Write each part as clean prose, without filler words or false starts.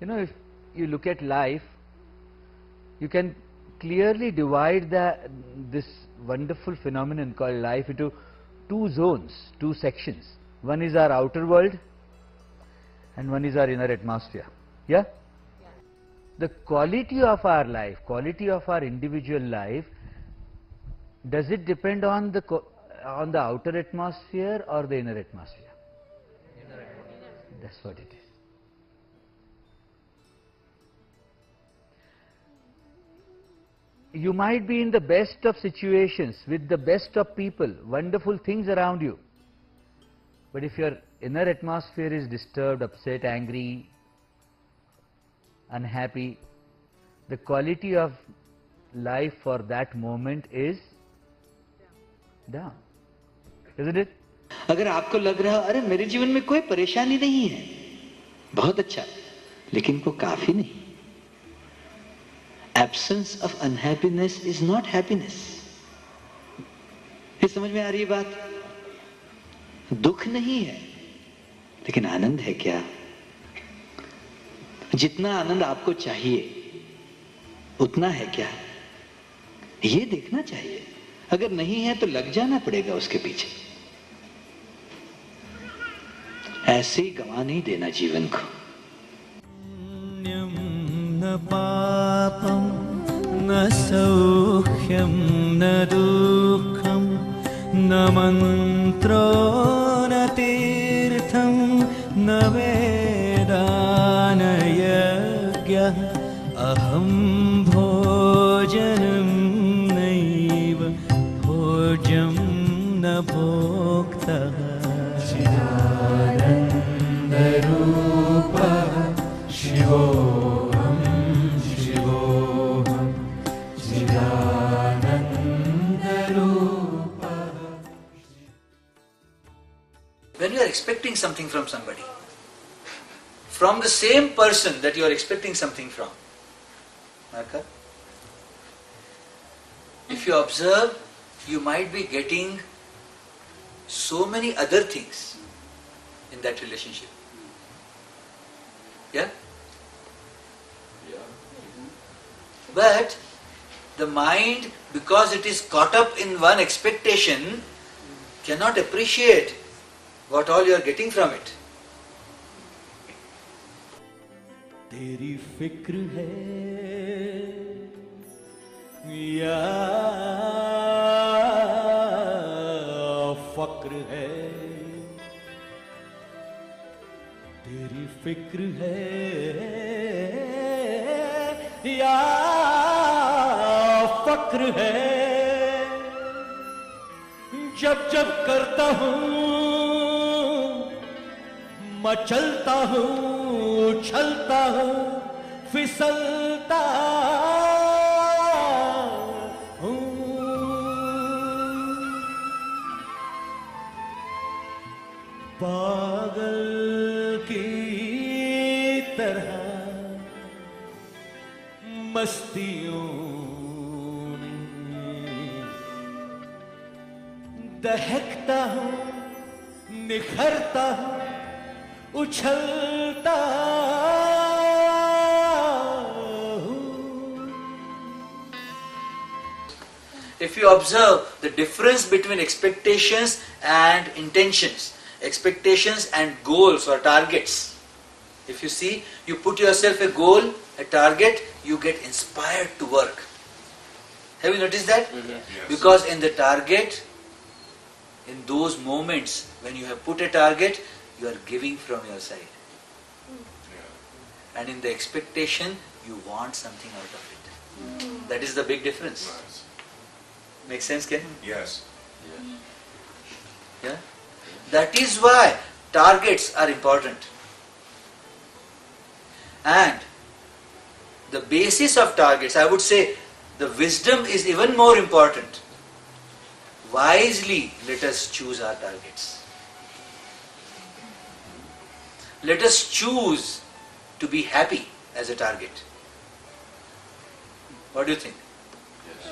If you look at life, you can clearly divide this wonderful phenomenon called life into two zones, two sections. One is our outer world and one is our inner atmosphere. Yeah? The quality of our life, quality of our individual life, does it depend on the outer atmosphere or the inner atmosphere? Inner atmosphere. That's what it is. You might be in the best of situations, with the best of people, wonderful things around you. But if your inner atmosphere is disturbed, upset, angry, unhappy, the quality of life for that moment is down. Isn't it? अगर आपको लग रहा अरे मेरे जीवन में कोई परेशानी नहीं है, बहुत अच्छा, लेकिन वो काफी नहीं. Absence of unhappiness is not happiness. ये समझ में आ रही है बात? दुख नहीं है, लेकिन आनंद है क्या? जितना आनंद आपको चाहिए उतना है क्या, ये देखना चाहिए. अगर नहीं है तो लग जाना पड़ेगा उसके पीछे. ऐसे ही गंवा नहीं देना जीवन को. न पापं न सौख्यं न दुःखं न मन्त्रो न तीर्थं न वेदा न यज्ञः अहं भोजनं नैव भोज्यं न भोक्तः. चिदानन्दरूपः शिवोऽहं शिवोऽहं चिदानन्दरूपः. When you are expecting something from somebody, from the same person that you are expecting something from, okay? If you observe, you might be getting so many other things in that relationship. Yeah? But the mind, because it is caught up in one expectation, cannot appreciate what all you are getting from it. तेरी फिक्र है या फक्र है, तेरी फिक्र है या फक्र है. जब जब करता हूँ मचलता हूँ, उछलता हूँ, फिसलता हूँ. पागल की तरह मस्तियों में दहकता हूँ, निखरता हूँ, उछलता हूँ. If you observe the difference between expectations and intentions, expectations and goals or targets, if you see, you put yourself a goal, a target, you get inspired to work. Have you noticed that? Mm-hmm. Yes. Because in the target, in those moments when you have put a target, you are giving from your side. Yeah. And in the expectation, you want something out of it. That is the big difference. Nice. Makes sense, Ken? Yes. Yeah? That is why targets are important. And the basis of targets, I would say, the wisdom is even more important. Wisely, let us choose our targets. Let us choose to be happy as a target. What do you think?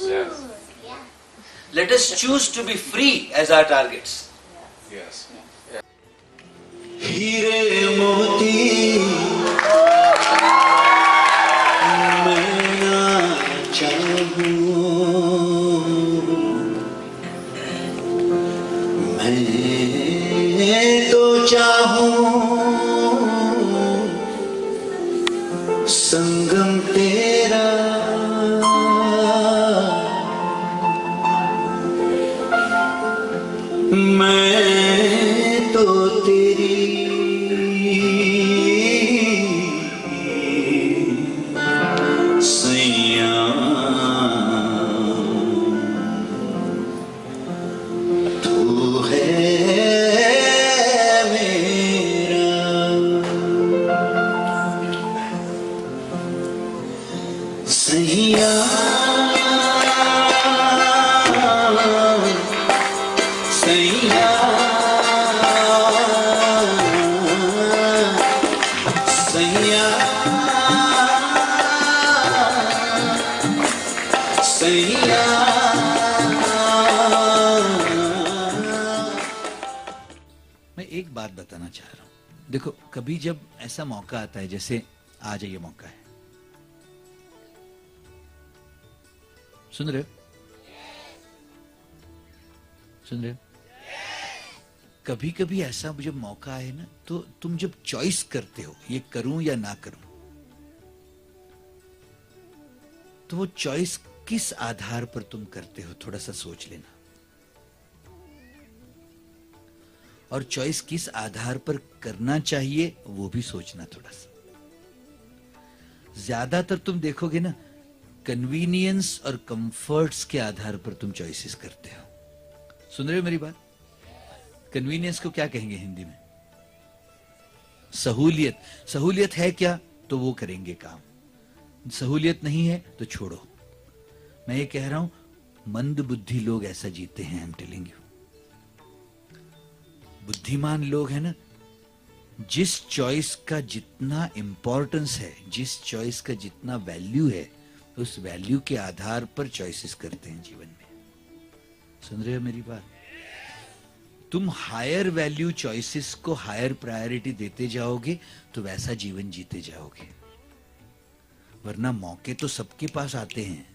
Yes. Let us choose to be free as our targets. Yes. हीरे मोती मैं तो चाहूं संगम तेरा, मैं तो तेरी सैया, तू है मेरा सैया, सैया, सैया, सैया। मैं एक बात बताना चाह रहा हूं, देखो कभी जब ऐसा मौका आता है, जैसे आज ये मौका है, सुन रहे हो, सुन रहे हो, कभी कभी ऐसा जब मौका आए ना, तो तुम जब चॉइस करते हो ये करूं या ना करूं, तो वो चॉइस किस आधार पर तुम करते हो, थोड़ा सा सोच लेना। और चॉइस किस आधार पर करना चाहिए वो भी सोचना थोड़ा सा। ज्यादातर तुम देखोगे ना, कन्वीनियंस और कंफर्ट्स के आधार पर तुम चॉइसेस करते हो। सुन रहे हो मेरी बात? कन्वीनियंस को क्या कहेंगे हिंदी में? सहूलियत। सहूलियत है क्या तो वो करेंगे काम, सहूलियत नहीं है तो छोड़ो। मैं ये कह रहा हूं, मंद बुद्धि लोग ऐसा जीते हैं, आई एम टेलिंग यू। बुद्धिमान लोग हैं ना, जिस चॉइस का जितना इंपॉर्टेंस है, जिस चॉइस का जितना वैल्यू है, उस वैल्यू के आधार पर चॉइसेस करते हैं जीवन में। सुन रहे हो मेरी बात? तुम हायर वैल्यू चॉइसेस को हायर प्रायोरिटी देते जाओगे तो वैसा जीवन जीते जाओगे। वरना मौके तो सबके पास आते हैं,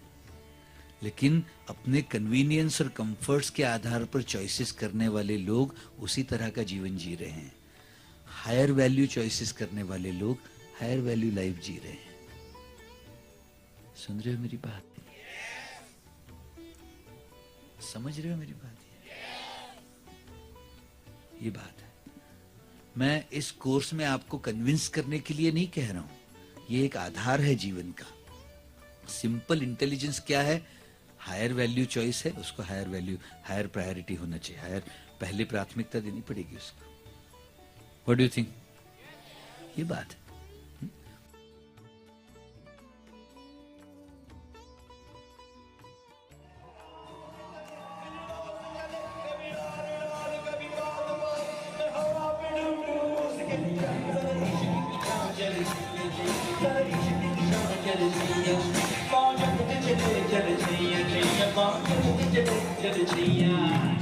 लेकिन अपने कन्वीनियंस और कंफर्ट्स के आधार पर चॉइसेस करने वाले लोग उसी तरह का जीवन जी रहे हैं। हायर वैल्यू चॉइसेस करने वाले लोग हायर वैल्यू लाइफ जी रहे हैं। सुन रहे हो मेरी बात? समझ रहे हो मेरी बात? ये बात है। मैं इस कोर्स में आपको कन्विंस करने के लिए नहीं कह रहा हूं, ये एक आधार है जीवन का। सिंपल इंटेलिजेंस क्या है? हायर वैल्यू चॉइस है, उसको हायर वैल्यू, हायर प्रायोरिटी होना चाहिए, हायर पहले प्राथमिकता देनी पड़ेगी उसको। What do you think? ये बात है। Jai